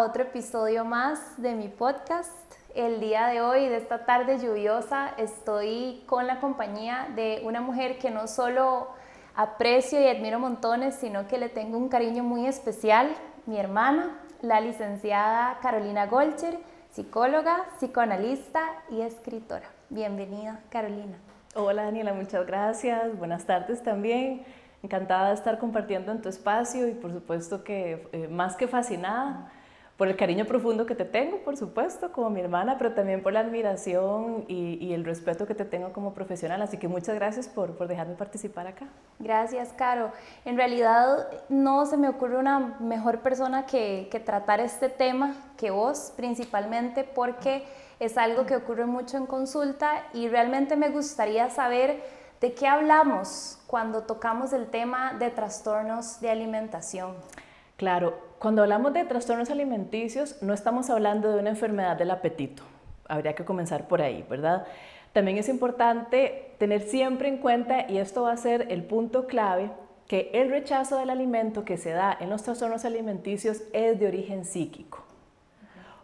otro episodio más de mi podcast. El día de hoy, de esta tarde lluviosa, estoy con la compañía de una mujer que no solo aprecio y admiro montones, sino que le tengo un cariño muy especial, mi hermana, la licenciada Carolina Golcher, psicóloga, psicoanalista y escritora. Bienvenida, Carolina. Hola Daniela, muchas gracias. Buenas tardes también. Encantada de estar compartiendo en tu espacio y por supuesto que más que fascinada por el cariño profundo que te tengo, por supuesto, como mi hermana, pero también por la admiración y el respeto que te tengo como profesional. Así que muchas gracias por dejarme participar acá. Gracias, Caro. En realidad no se me ocurre una mejor persona que tratar este tema que vos, principalmente porque es algo que ocurre mucho en consulta y realmente me gustaría saber de qué hablamos cuando tocamos el tema de trastornos de alimentación. Claro, cuando hablamos de trastornos alimenticios no estamos hablando de una enfermedad del apetito. Habría que comenzar por ahí, ¿verdad? También es importante tener siempre en cuenta, y esto va a ser el punto clave, que el rechazo del alimento que se da en los trastornos alimenticios es de origen psíquico.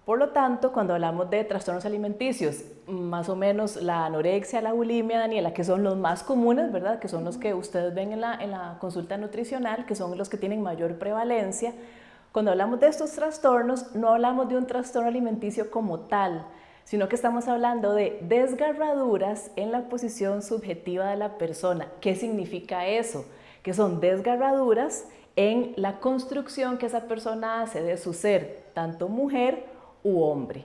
Por lo tanto, cuando hablamos de trastornos alimenticios, más o menos la anorexia, la bulimia, Daniela, que son los más comunes, ¿verdad? Que son los que ustedes ven en la consulta nutricional, que son los que tienen mayor prevalencia. Cuando hablamos de estos trastornos, no hablamos de un trastorno alimenticio como tal, sino que estamos hablando de desgarraduras en la posición subjetiva de la persona. ¿Qué significa eso? Que son desgarraduras en la construcción que esa persona hace de su ser, tanto mujer u hombre.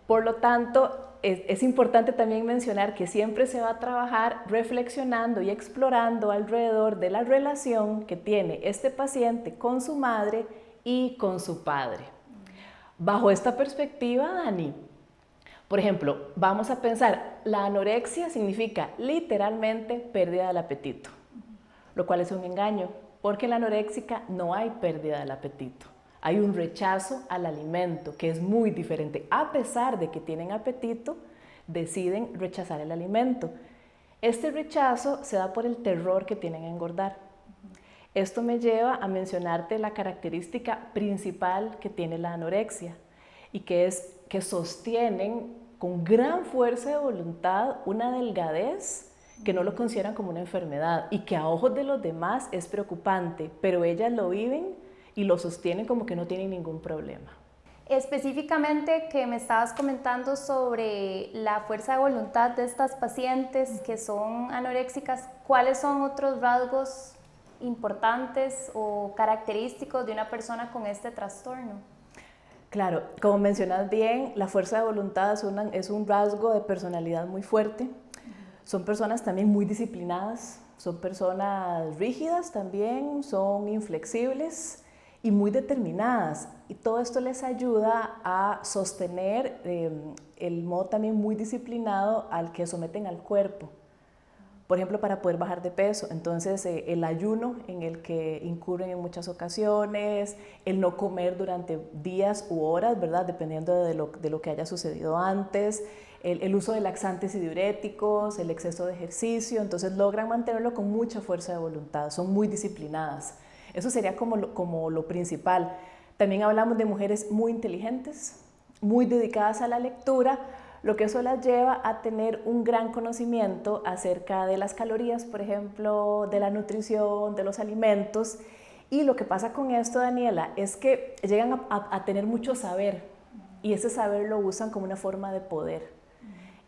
Por lo tanto, es importante también mencionar que siempre se va a trabajar reflexionando y explorando alrededor de la relación que tiene este paciente con su madre y con su padre. Bajo esta perspectiva, Dani, por ejemplo, vamos a pensar, la anorexia significa literalmente pérdida del apetito, lo cual es un engaño, porque en la anoréxica no hay pérdida del apetito. Hay un rechazo al alimento, que es muy diferente. A pesar de que tienen apetito, deciden rechazar el alimento. Este rechazo se da por el terror que tienen a engordar. Esto me lleva a mencionarte la característica principal que tiene la anorexia, y que es que sostienen con gran fuerza de voluntad una delgadez que no lo consideran como una enfermedad y que a ojos de los demás es preocupante, pero ellas lo viven y lo sostienen como que no tienen ningún problema. Específicamente que me estabas comentando sobre la fuerza de voluntad de estas pacientes que son anoréxicas, ¿cuáles son otros rasgos importantes o característicos de una persona con este trastorno? Claro, como mencionas bien, la fuerza de voluntad es un rasgo de personalidad muy fuerte. Son personas también muy disciplinadas, son personas rígidas también, son inflexibles y muy determinadas, y todo esto les ayuda a sostener el modo también muy disciplinado al que someten al cuerpo, por ejemplo, para poder bajar de peso. Entonces el ayuno en el que incurren en muchas ocasiones, el no comer durante días u horas, ¿verdad? Dependiendo de lo que haya sucedido antes, el uso de laxantes y diuréticos, el exceso de ejercicio, entonces logran mantenerlo con mucha fuerza de voluntad, son muy disciplinadas. Eso sería como lo principal. También hablamos de mujeres muy inteligentes, muy dedicadas a la lectura, lo que eso las lleva a tener un gran conocimiento acerca de las calorías, por ejemplo, de la nutrición, de los alimentos. Y lo que pasa con esto, Daniela, es que llegan a tener mucho saber, y ese saber lo usan como una forma de poder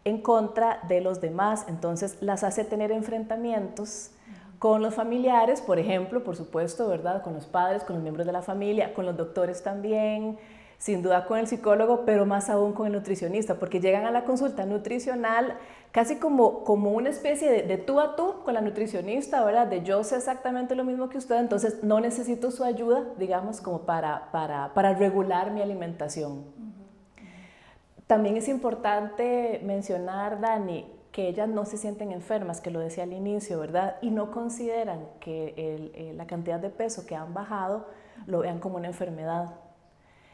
en contra de los demás. Entonces las hace tener enfrentamientos con los familiares, por ejemplo, por supuesto, ¿verdad? Con los padres, con los miembros de la familia, con los doctores también, sin duda con el psicólogo, pero más aún con el nutricionista, porque llegan a la consulta nutricional casi como una especie de tú a tú con la nutricionista, ¿verdad? De yo sé exactamente lo mismo que usted, entonces no necesito su ayuda, digamos, como para regular mi alimentación. También es importante mencionar, Dani, que ellas no se sienten enfermas, que lo decía al inicio, ¿verdad? Y no consideran que la cantidad de peso que han bajado lo vean como una enfermedad.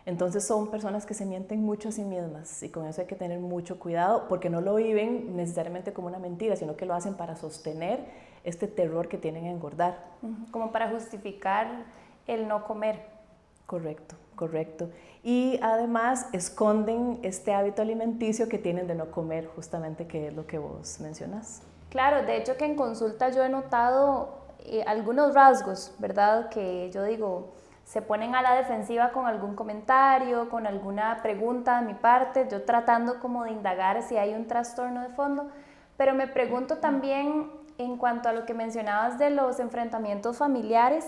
Entonces son personas que se mienten mucho a sí mismas, y con eso hay que tener mucho cuidado, porque no lo viven necesariamente como una mentira, sino que lo hacen para sostener este terror que tienen a engordar. Como para justificar el no comer. Correcto. correcto. Y además esconden este hábito alimenticio que tienen de no comer, justamente, que es lo que vos mencionas. Claro, de hecho que en consulta yo he notado algunos rasgos, ¿verdad? Que yo digo, se ponen a la defensiva con algún comentario, con alguna pregunta de mi parte, yo tratando como de indagar si hay un trastorno de fondo, pero me pregunto también en cuanto a lo que mencionabas de los enfrentamientos familiares.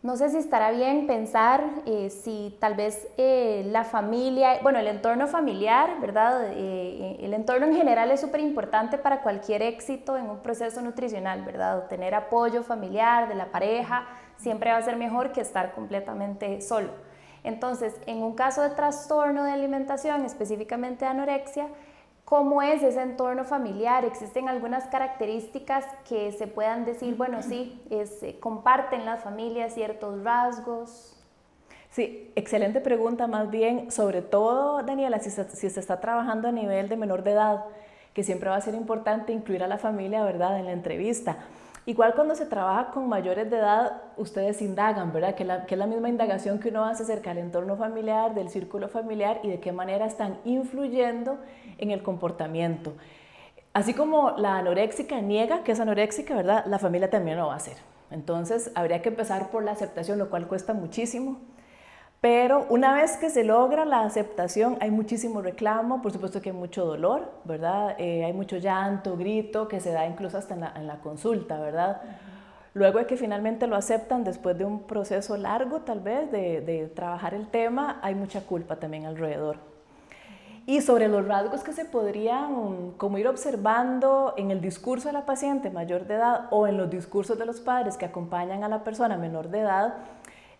No sé si estará bien pensar si tal vez la familia, bueno, el entorno familiar, ¿verdad? El entorno en general es súper importante para cualquier éxito en un proceso nutricional, ¿verdad? Tener apoyo familiar de la pareja siempre va a ser mejor que estar completamente solo. Entonces, en un caso de trastorno de alimentación, específicamente anorexia, ¿cómo es ese entorno familiar? ¿Existen algunas características que se puedan decir, bueno, sí, comparten las familias ciertos rasgos? Sí, excelente pregunta, más bien, sobre todo, Daniela, si se está trabajando a nivel de menor de edad, que siempre va a ser importante incluir a la familia, ¿verdad?, en la entrevista. Igual cuando se trabaja con mayores de edad, ustedes indagan, ¿verdad?, que es la misma indagación que uno hace acerca del entorno familiar, del círculo familiar y de qué manera están influyendo en el comportamiento. Así como la anoréxica niega que es anoréxica, ¿verdad?, la familia también lo va a hacer. Entonces, habría que empezar por la aceptación, lo cual cuesta muchísimo. Pero una vez que se logra la aceptación, hay muchísimo reclamo, por supuesto que hay mucho dolor, ¿verdad? Hay mucho llanto, grito, que se da incluso hasta en la consulta, ¿verdad? Luego de que finalmente lo aceptan, después de un proceso largo tal vez de trabajar el tema, hay mucha culpa también alrededor. Y sobre los rasgos que se podrían como ir observando en el discurso de la paciente mayor de edad o en los discursos de los padres que acompañan a la persona menor de edad,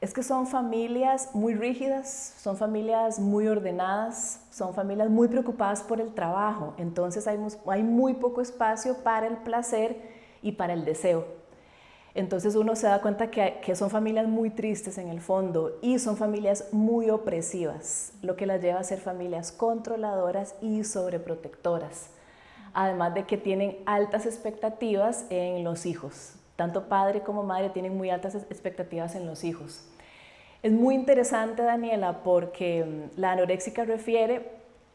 es que son familias muy rígidas, son familias muy ordenadas, son familias muy preocupadas por el trabajo, entonces hay muy poco espacio para el placer y para el deseo. Entonces uno se da cuenta que son familias muy tristes en el fondo y son familias muy opresivas, lo que las lleva a ser familias controladoras y sobreprotectoras, además de que tienen altas expectativas en los hijos. Tanto padre como madre tienen muy altas expectativas en los hijos. Es muy interesante, Daniela, porque la anoréxica refiere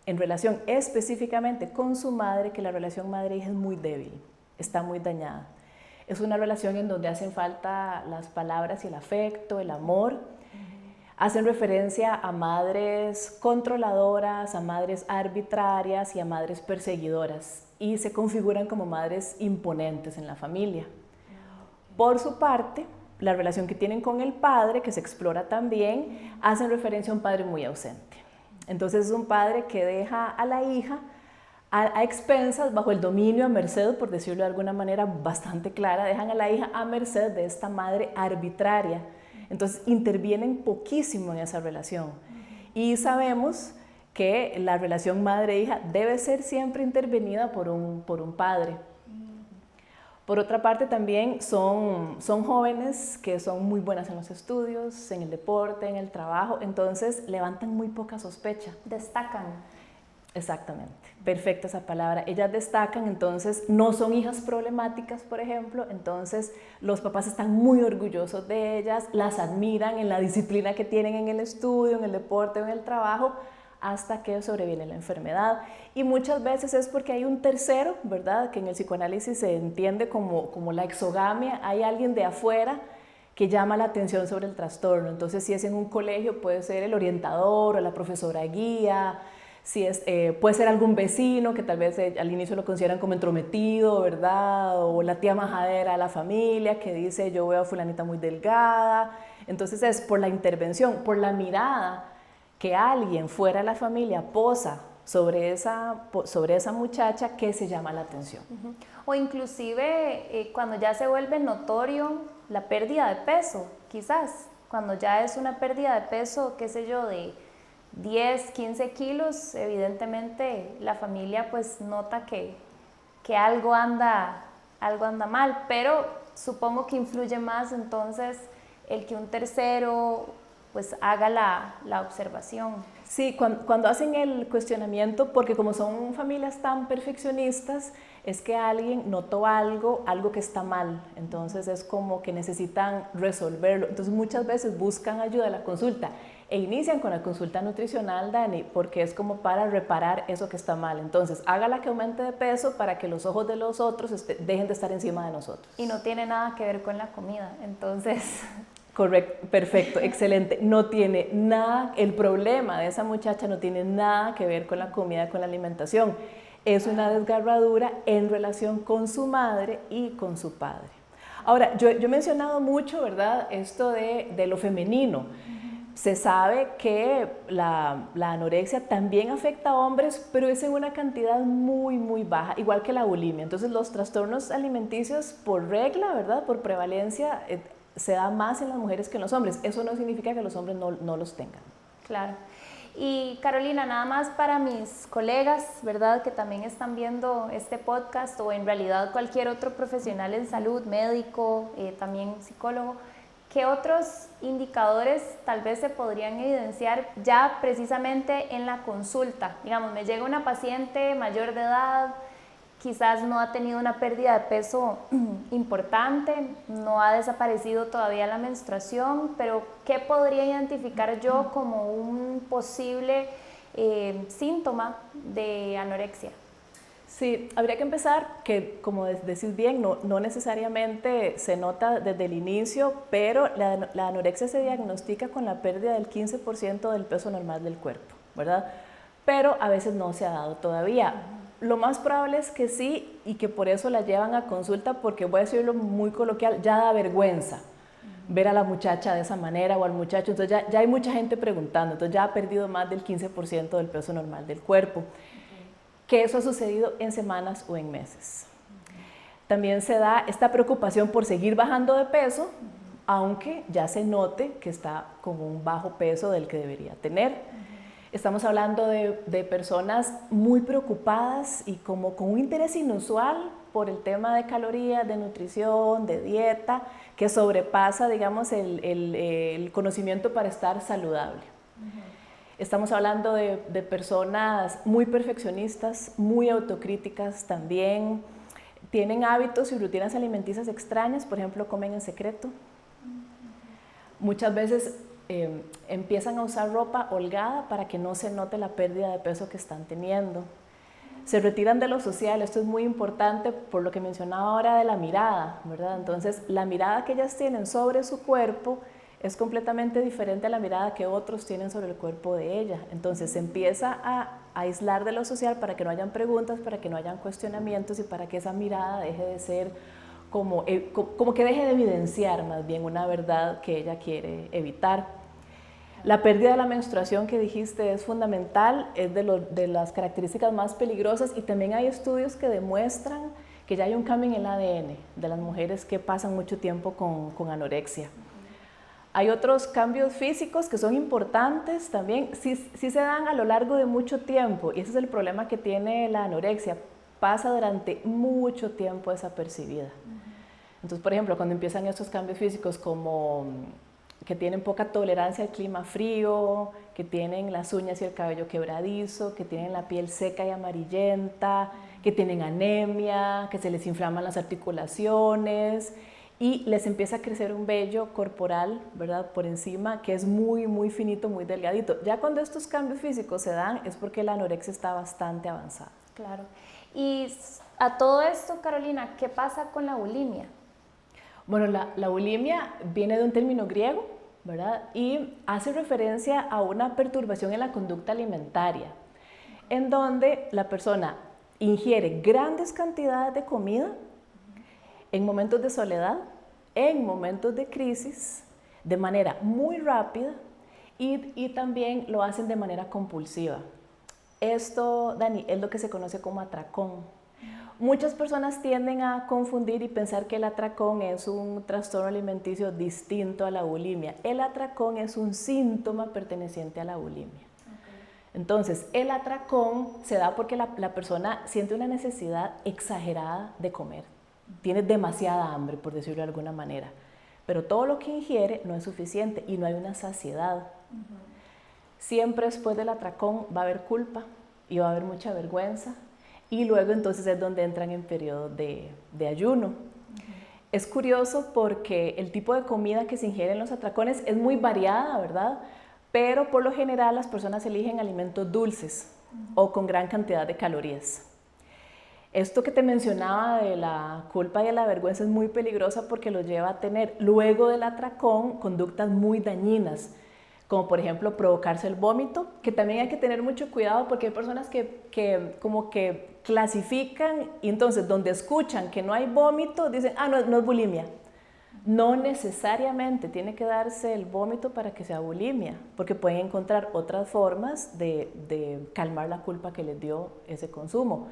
en relación específicamente con su madre que la relación madre-hija es muy débil, está muy dañada. Es una relación en donde hacen falta las palabras y el afecto, el amor. Hacen referencia a madres controladoras, a madres arbitrarias y a madres perseguidoras y se configuran como madres imponentes en la familia. Por su parte, la relación que tienen con el padre, que se explora también, hacen referencia a un padre muy ausente. Entonces es un padre que deja a la hija a expensas, bajo el dominio, a merced, por decirlo de alguna manera bastante clara, dejan a la hija a merced de esta madre arbitraria. Entonces intervienen poquísimo en esa relación. Y sabemos que la relación madre-hija debe ser siempre intervenida por un padre. Por otra parte también son jóvenes que son muy buenas en los estudios, en el deporte, en el trabajo, entonces levantan muy poca sospecha. Destacan. Exactamente, perfecta esa palabra. Ellas destacan, entonces no son hijas problemáticas, por ejemplo, entonces los papás están muy orgullosos de ellas, las admiran en la disciplina que tienen en el estudio, en el deporte o en el trabajo, hasta que sobreviene la enfermedad. Y muchas veces es porque hay un tercero, ¿verdad?, que en el psicoanálisis se entiende como la exogamia, hay alguien de afuera que llama la atención sobre el trastorno. Entonces, si es en un colegio, puede ser el orientador o la profesora guía, si puede ser algún vecino que tal vez al inicio lo consideran como entrometido, ¿verdad?, o la tía majadera de la familia que dice yo veo a fulanita muy delgada. Entonces es por la intervención, por la mirada que alguien fuera de la familia posa sobre esa muchacha que se llama la atención. O inclusive cuando ya se vuelve notorio la pérdida de peso, quizás, cuando ya es una pérdida de peso, qué sé yo, de 10, 15 kilos, evidentemente la familia pues nota que algo anda mal, pero supongo que influye más entonces el que un tercero pues haga la observación. Sí, cuando hacen el cuestionamiento, porque como son familias tan perfeccionistas, es que alguien notó algo que está mal, entonces es como que necesitan resolverlo. Entonces muchas veces buscan ayuda a la consulta e inician con la consulta nutricional, Dani, porque es como para reparar eso que está mal. Entonces, hágala que aumente de peso para que los ojos de los otros dejen de estar encima de nosotros. Y no tiene nada que ver con la comida, entonces... Correcto, perfecto, excelente. No tiene nada, el problema de esa muchacha no tiene nada que ver con la comida, con la alimentación. Es una desgarradura en relación con su madre y con su padre. Ahora, yo he mencionado mucho, ¿verdad?, esto de lo femenino. Se sabe que la anorexia también afecta a hombres, pero es en una cantidad muy, muy baja, igual que la bulimia. Entonces, los trastornos alimenticios por regla, ¿verdad?, por prevalencia, se da más en las mujeres que en los hombres. Eso no significa que los hombres no los tengan. Claro. Y Carolina, nada más para mis colegas, ¿verdad?, que también están viendo este podcast, o en realidad cualquier otro profesional en salud, médico, también psicólogo, ¿qué otros indicadores tal vez se podrían evidenciar ya precisamente en la consulta? Digamos, me llega una paciente mayor de edad, quizás no ha tenido una pérdida de peso importante, no ha desaparecido todavía la menstruación, pero ¿qué podría identificar yo como un posible síntoma de anorexia? Sí, habría que empezar que, como decís bien, no necesariamente se nota desde el inicio, pero la anorexia se diagnostica con la pérdida del 15% del peso normal del cuerpo, ¿verdad? Pero a veces no se ha dado todavía. Lo más probable es que sí, y que por eso la llevan a consulta, porque voy a decirlo muy coloquial, ya da vergüenza ver a la muchacha de esa manera o al muchacho. Entonces ya hay mucha gente preguntando, entonces ya ha perdido más del 15% del peso normal del cuerpo. Que eso ha sucedido en semanas o en meses. También se da esta preocupación por seguir bajando de peso, aunque ya se note que está con un bajo peso del que debería tener. Estamos hablando de personas muy preocupadas y como con un interés inusual por el tema de calorías, de nutrición, de dieta, que sobrepasa, digamos, el conocimiento para estar saludable. Estamos hablando de personas muy perfeccionistas, muy autocríticas también, tienen hábitos y rutinas alimenticias extrañas, por ejemplo, comen en secreto. Muchas veces empiezan a usar ropa holgada para que no se note la pérdida de peso que están teniendo. Se retiran de lo social, esto es muy importante por lo que mencionaba ahora de la mirada, ¿verdad? Entonces, la mirada que ellas tienen sobre su cuerpo es completamente diferente a la mirada que otros tienen sobre el cuerpo de ella. Entonces se empieza a aislar de lo social para que no hayan preguntas, para que no hayan cuestionamientos y para que esa mirada deje de ser como que deje de evidenciar más bien una verdad que ella quiere evitar. La pérdida de la menstruación que dijiste es fundamental, es de las características más peligrosas, y también hay estudios que demuestran que ya hay un cambio en el ADN de las mujeres que pasan mucho tiempo con anorexia. Hay otros cambios físicos que son importantes también, sí se dan a lo largo de mucho tiempo, y ese es el problema que tiene la anorexia, pasa durante mucho tiempo desapercibida. Entonces, por ejemplo, cuando empiezan estos cambios físicos como que tienen poca tolerancia al clima frío, que tienen las uñas y el cabello quebradizo, que tienen la piel seca y amarillenta, que tienen anemia, que se les inflaman las articulaciones, y les empieza a crecer un vello corporal, ¿verdad?, por encima, que es muy, muy finito, muy delgadito. Ya cuando estos cambios físicos se dan es porque la anorexia está bastante avanzada. Claro. Y a todo esto, Carolina, ¿qué pasa con la bulimia? Bueno, la bulimia viene de un término griego, ¿verdad?, y hace referencia a una perturbación en la conducta alimentaria, en donde la persona ingiere grandes cantidades de comida en momentos de soledad, en momentos de crisis, de manera muy rápida, y también lo hacen de manera compulsiva. Esto, Dani, es lo que se conoce como atracón. Muchas personas tienden a confundir y pensar que el atracón es un trastorno alimenticio distinto a la bulimia. El atracón es un síntoma perteneciente a la bulimia. Entonces, el atracón se da porque la persona siente una necesidad exagerada de comer. Tiene demasiada hambre, por decirlo de alguna manera. pero todo lo que ingiere no es suficiente y no hay una saciedad. Siempre después del atracón va a haber culpa y va a haber mucha vergüenza, y luego entonces es donde entran en periodo de ayuno. Es curioso porque el tipo de comida que se ingiere en los atracones es muy variada, ¿verdad? Pero por lo general las personas eligen alimentos dulces o con gran cantidad de calorías. Esto que te mencionaba de la culpa y de la vergüenza es muy peligrosa porque los lleva a tener luego del atracón conductas muy dañinas, como por ejemplo provocarse el vómito, que también hay que tener mucho cuidado porque hay personas que como que clasifican y entonces donde escuchan que no hay vómito dicen, no es bulimia. No necesariamente tiene que darse el vómito para que sea bulimia, porque pueden encontrar otras formas de calmar la culpa que les dio ese consumo.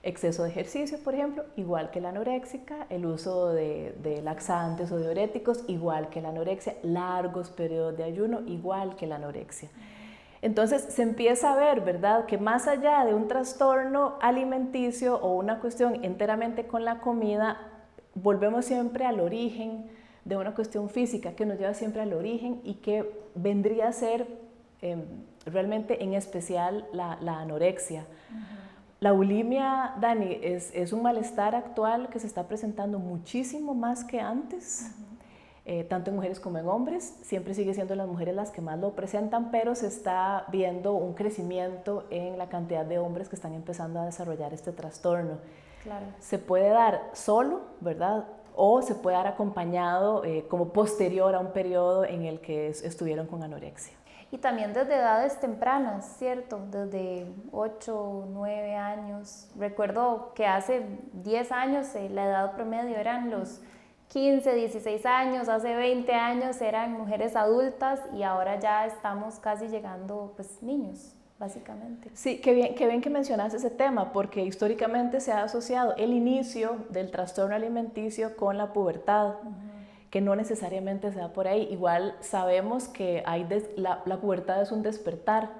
Exceso de ejercicio, por ejemplo, igual que la anoréxica, el uso de laxantes o diuréticos, igual que la anorexia, largos periodos de ayuno, igual que la anorexia. Entonces se empieza a ver, ¿verdad?, que más allá de un trastorno alimenticio o una cuestión enteramente con la comida, volvemos siempre al origen de una cuestión física que nos lleva siempre al origen y que vendría a ser realmente en especial la anorexia. La bulimia, Dani, es un malestar actual que se está presentando muchísimo más que antes, tanto en mujeres como en hombres. Siempre sigue siendo las mujeres las que más lo presentan, pero se está viendo un crecimiento en la cantidad de hombres que están empezando a desarrollar este trastorno. Claro. Se puede dar solo, ¿verdad? O se puede dar acompañado como posterior a un periodo en el que estuvieron con anorexia. Y también desde edades tempranas, ¿cierto? Desde 8, 9 años. Recuerdo que hace 10 años la edad promedio eran los 15, 16 años, hace 20 años eran mujeres adultas y ahora ya estamos casi llegando, pues, niños, básicamente. Sí, qué bien que mencionas ese tema, porque históricamente se ha asociado el inicio del trastorno alimenticio con la pubertad. Que no necesariamente se da por ahí. Igual sabemos que la pubertad es un despertar,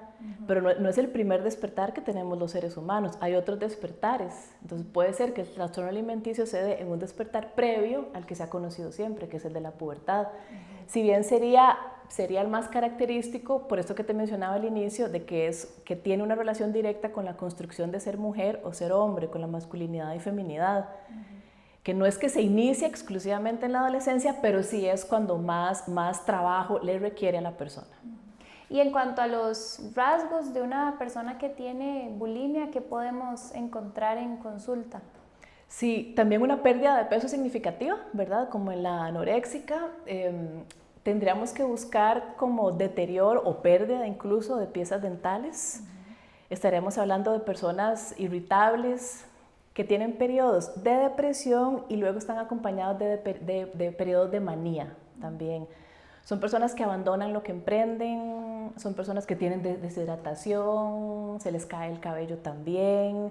pero no es el primer despertar que tenemos los seres humanos, hay otros despertares. Entonces puede ser que el trastorno alimenticio se dé en un despertar previo al que se ha conocido siempre, que es el de la pubertad. Si bien sería el más característico, por esto que te mencionaba al inicio, de que tiene una relación directa con la construcción de ser mujer o ser hombre, con la masculinidad y feminidad. Que no es que se inicie exclusivamente en la adolescencia, pero sí es cuando más trabajo le requiere a la persona. Y en cuanto a los rasgos de una persona que tiene bulimia, ¿qué podemos encontrar en consulta? Sí, también una pérdida de peso significativa, ¿verdad? Como en la anoréxica, tendríamos que buscar como deterioro o pérdida incluso de piezas dentales. Estaremos hablando de personas irritables, que tienen periodos de depresión y luego están acompañados de periodos de manía también. Son personas que abandonan lo que emprenden, son personas que tienen deshidratación, se les cae el cabello también,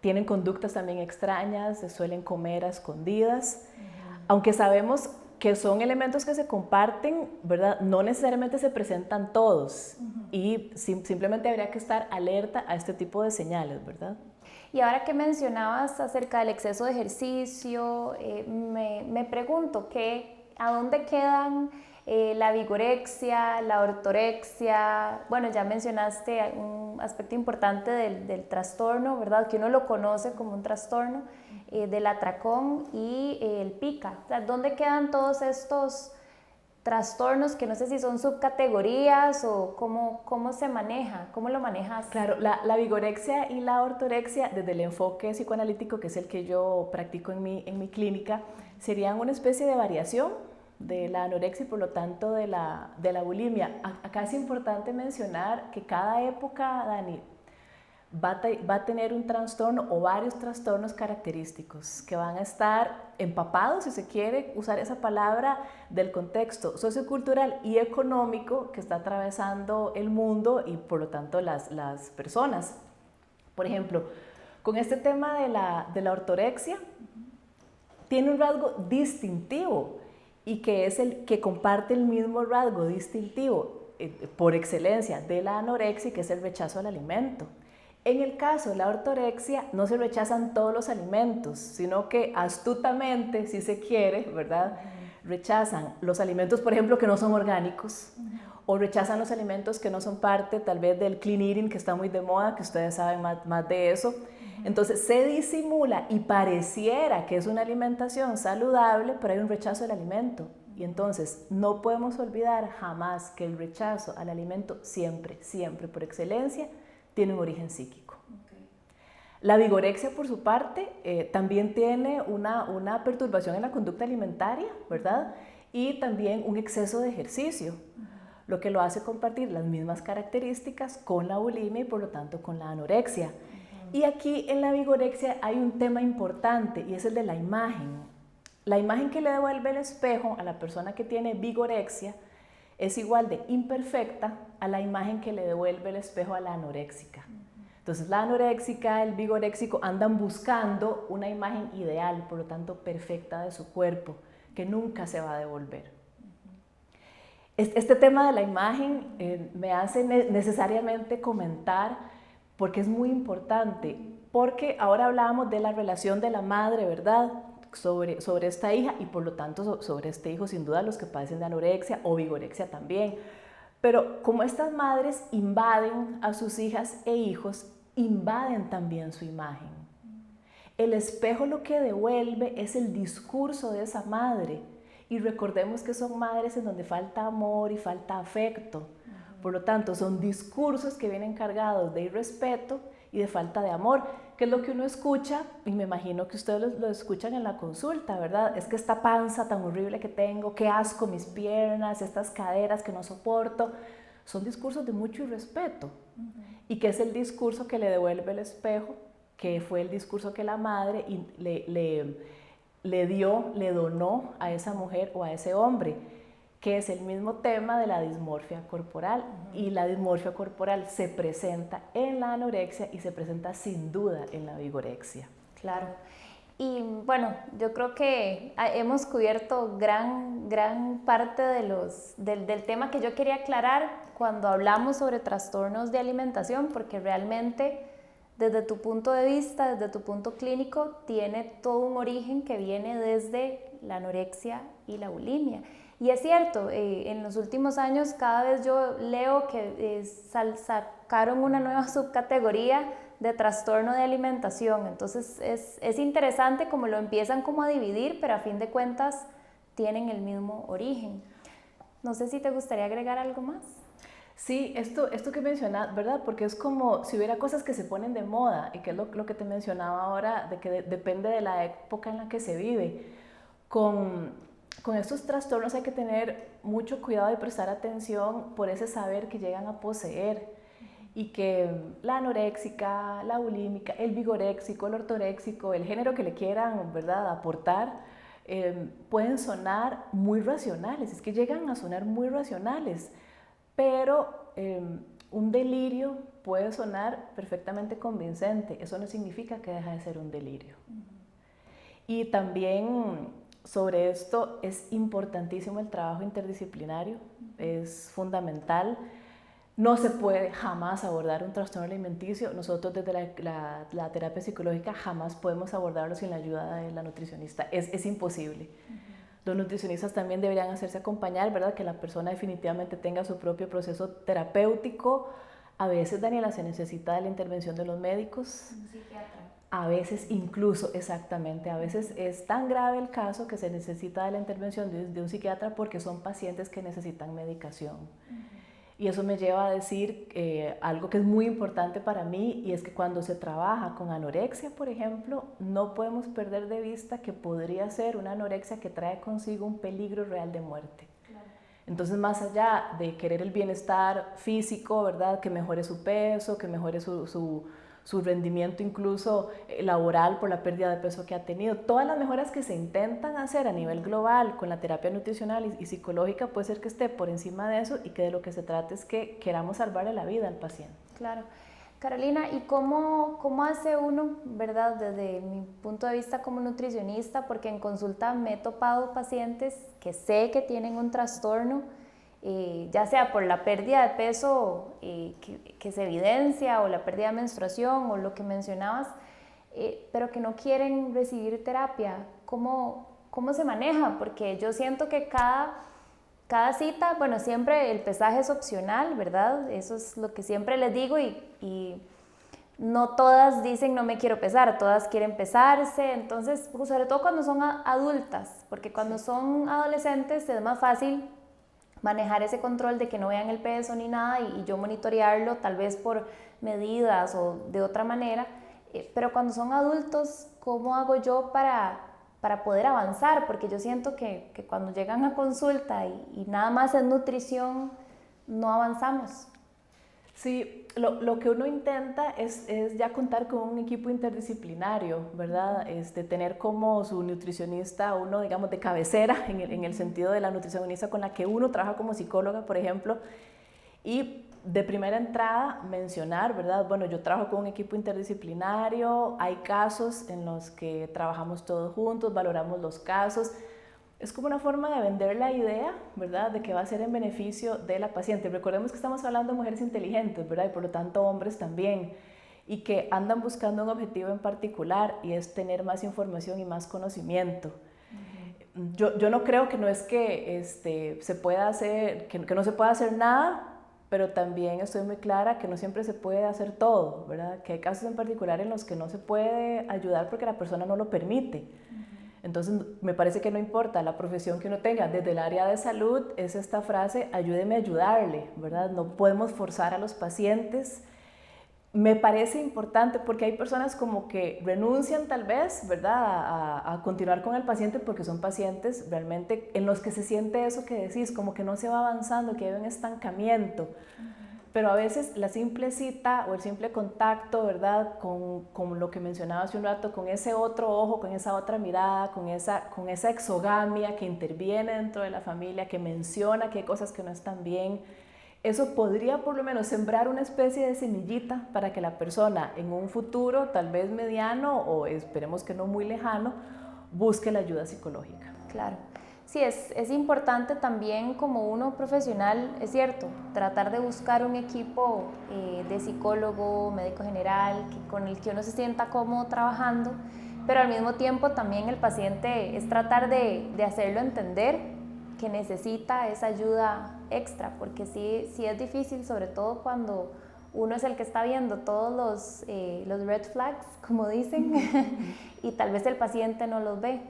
tienen conductas también extrañas, se suelen comer a escondidas. Aunque sabemos que son elementos que se comparten, ¿verdad? No necesariamente se presentan todos y simplemente habría que estar alerta a este tipo de señales, ¿verdad? Y ahora que mencionabas acerca del exceso de ejercicio, me pregunto ¿a dónde quedan la vigorexia, la ortorexia? Bueno, ya mencionaste un aspecto importante del trastorno, ¿verdad? Que uno lo conoce como un trastorno, del atracón y el pica. O sea, ¿dónde quedan todos estos trastornos que no sé si son subcategorías o cómo se maneja, cómo lo manejas? Claro, la vigorexia y la ortorexia, desde el enfoque psicoanalítico, que es el que yo practico en mi clínica, serían una especie de variación de la anorexia y por lo tanto de la bulimia. Acá es importante mencionar que cada época, Dani, va a tener un trastorno o varios trastornos característicos que van a estar empapados, si se quiere usar esa palabra, del contexto sociocultural y económico que está atravesando el mundo y por lo tanto las personas. Por ejemplo, con este tema de la ortorexia, tiene un rasgo distintivo y que es el que comparte el mismo rasgo distintivo por excelencia de la anorexia, que es el rechazo al alimento. En el caso de la ortorexia no se rechazan todos los alimentos, sino que astutamente, si se quiere, ¿verdad? rechazan los alimentos, por ejemplo, que no son orgánicos, o rechazan los alimentos que no son parte tal vez del clean eating, que está muy de moda, que ustedes saben más de eso. Entonces se disimula y pareciera que es una alimentación saludable, pero hay un rechazo del alimento. Y entonces no podemos olvidar jamás que el rechazo al alimento siempre, siempre, por excelencia, tiene un origen psíquico. La vigorexia, por su parte, también tiene una perturbación en la conducta alimentaria, ¿verdad? Y también un exceso de ejercicio, lo que lo hace compartir las mismas características con la bulimia y por lo tanto con la anorexia. Y aquí en la vigorexia hay un tema importante y es el de la imagen. La imagen que le devuelve el espejo a la persona que tiene vigorexia es igual de imperfecta a la imagen que le devuelve el espejo a la anoréxica. Entonces la anoréxica, el vigoréxico andan buscando una imagen ideal, por lo tanto perfecta de su cuerpo, que nunca se va a devolver. Este tema de la imagen me hace necesariamente comentar, porque es muy importante, porque ahora hablábamos de la relación de la madre, ¿verdad? Sobre esta hija y por lo tanto sobre este hijo, sin duda los que padecen de anorexia o vigorexia también. Pero como estas madres invaden a sus hijas e hijos, invaden también su imagen. El espejo lo que devuelve es el discurso de esa madre. Y recordemos que son madres en donde falta amor y falta afecto. Por lo tanto, son discursos que vienen cargados de irrespeto y de falta de amor, que es lo que uno escucha, y me imagino que ustedes lo escuchan en la consulta, ¿verdad? Es que esta panza tan horrible que tengo, qué asco mis piernas, estas caderas que no soporto, son discursos de mucho irrespeto. Y que es el discurso que le devuelve el espejo, que fue el discurso que la madre le donó a esa mujer o a ese hombre, que es el mismo tema de la dismorfia corporal. Y la dismorfia corporal se presenta en la anorexia y se presenta sin duda en la vigorexia. Claro. Y bueno, yo creo que hemos cubierto gran parte del tema que yo quería aclarar cuando hablamos sobre trastornos de alimentación, porque realmente desde tu punto de vista, desde tu punto clínico, tiene todo un origen que viene desde la anorexia y la bulimia. Y es cierto, en los últimos años cada vez yo leo que sacaron una nueva subcategoría de trastorno de alimentación. Entonces es interesante como lo empiezan como a dividir, pero a fin de cuentas tienen el mismo origen. No sé si te gustaría agregar algo más. Sí, esto que mencionas, ¿verdad? Porque es como si hubiera cosas que se ponen de moda, y que es lo que te mencionaba ahora, de que depende de la época en la que se vive. Con estos trastornos hay que tener mucho cuidado y prestar atención por ese saber que llegan a poseer, y que la anoréxica, la bulímica, el vigoréxico, el ortoréxico, el género que le quieran, ¿verdad?, aportar, pueden sonar muy racionales, es que llegan a sonar muy racionales, pero un delirio puede sonar perfectamente convincente. Eso no significa que deja de ser un delirio. Y también sobre esto es importantísimo el trabajo interdisciplinario, es fundamental. No se puede jamás abordar un trastorno alimenticio. Nosotros desde la terapia psicológica jamás podemos abordarlo sin la ayuda de la nutricionista. Es imposible. Los nutricionistas también deberían hacerse acompañar, ¿verdad? Que la persona definitivamente tenga su propio proceso terapéutico. A veces, Daniela, se necesita de la intervención de los médicos. Un psiquiatra. A veces incluso, exactamente, a veces es tan grave el caso que se necesita de la intervención de un psiquiatra, porque son pacientes que necesitan medicación. Y eso me lleva a decir algo que es muy importante para mí, y es que cuando se trabaja con anorexia, por ejemplo, no podemos perder de vista que podría ser una anorexia que trae consigo un peligro real de muerte. Claro. Entonces, más allá de querer el bienestar físico, ¿verdad?, que mejore su peso, que mejore su rendimiento incluso laboral por la pérdida de peso que ha tenido. Todas las mejoras que se intentan hacer a nivel global con la terapia nutricional y psicológica puede ser que esté por encima de eso, y que de lo que se trata es que queramos salvarle la vida al paciente. Claro. Carolina, ¿y cómo hace uno, verdad, desde mi punto de vista como nutricionista? Porque en consulta me he topado pacientes que sé que tienen un trastorno, ya sea por la pérdida de peso que se evidencia, o la pérdida de menstruación, o lo que mencionabas, pero que no quieren recibir terapia. ¿Cómo cómo se maneja, porque yo siento que cada cita, bueno, siempre el pesaje es opcional, ¿verdad? Eso es lo que siempre les digo y no todas dicen no me quiero pesar, todas quieren pesarse, entonces, pues, sobre todo cuando son adultas, porque cuando son adolescentes es más fácil manejar ese control de que no vean el peso ni nada y yo monitorearlo tal vez por medidas o de otra manera, pero cuando son adultos, ¿cómo hago yo para poder avanzar? Porque yo siento que cuando llegan a consulta y nada más es nutrición, no avanzamos. Sí, lo que uno intenta es ya contar con un equipo interdisciplinario, ¿verdad? Tener como su nutricionista, uno, digamos, de cabecera, en el sentido de la nutricionista con la que uno trabaja como psicóloga, por ejemplo, y de primera entrada mencionar, ¿verdad? Bueno, yo trabajo con un equipo interdisciplinario, hay casos en los que trabajamos todos juntos, valoramos los casos. Es como una forma de vender la idea, ¿verdad?, de que va a ser en beneficio de la paciente. Recordemos que estamos hablando de mujeres inteligentes, ¿verdad?, y por lo tanto hombres también, y que andan buscando un objetivo en particular y es tener más información y más conocimiento. Yo no creo que no es que se pueda hacer, que no se pueda hacer nada, pero también estoy muy clara que no siempre se puede hacer todo, ¿verdad?, que hay casos en particular en los que no se puede ayudar porque la persona no lo permite. Entonces, me parece que no importa la profesión que uno tenga, desde el área de salud, es esta frase, ayúdeme a ayudarle, ¿verdad? No podemos forzar a los pacientes. Me parece importante porque hay personas como que renuncian tal vez, ¿verdad?, a continuar con el paciente porque son pacientes realmente en los que se siente eso que decís, como que no se va avanzando, que hay un estancamiento. Pero a veces la simple cita o el simple contacto, ¿verdad?, con lo que mencionaba hace un rato, con ese otro ojo, con esa otra mirada, con esa exogamia que interviene dentro de la familia, que menciona que hay cosas que no están bien, eso podría por lo menos sembrar una especie de semillita para que la persona en un futuro, tal vez mediano o esperemos que no muy lejano, busque la ayuda psicológica. Claro. Sí, es importante también como uno profesional, es cierto, tratar de buscar un equipo de psicólogo, médico general, con el que uno se sienta cómodo trabajando, pero al mismo tiempo también el paciente es tratar de hacerlo entender que necesita esa ayuda extra, porque sí es difícil, sobre todo cuando uno es el que está viendo todos los red flags, como dicen, y tal vez el paciente no los ve.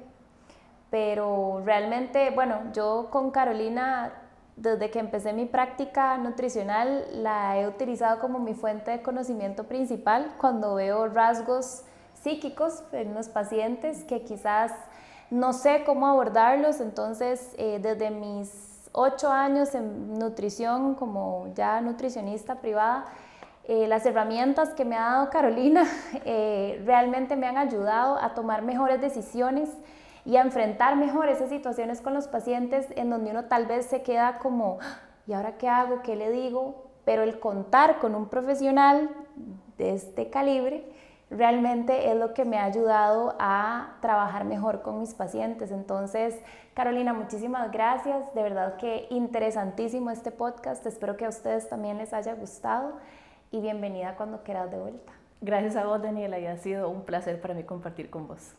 Pero realmente, bueno, yo con Carolina, desde que empecé mi práctica nutricional, la he utilizado como mi fuente de conocimiento principal cuando veo rasgos psíquicos en los pacientes que quizás no sé cómo abordarlos. Entonces, desde mis 8 años en nutrición como ya nutricionista privada, las herramientas que me ha dado Carolina realmente me han ayudado a tomar mejores decisiones y a enfrentar mejor esas situaciones con los pacientes en donde uno tal vez se queda como, ¿y ahora qué hago? ¿Qué le digo? Pero el contar con un profesional de este calibre realmente es lo que me ha ayudado a trabajar mejor con mis pacientes. Entonces, Carolina, muchísimas gracias. De verdad que interesantísimo este podcast. Espero que a ustedes también les haya gustado y bienvenida cuando quieras de vuelta. Gracias a vos, Daniela, y ha sido un placer para mí compartir con vos.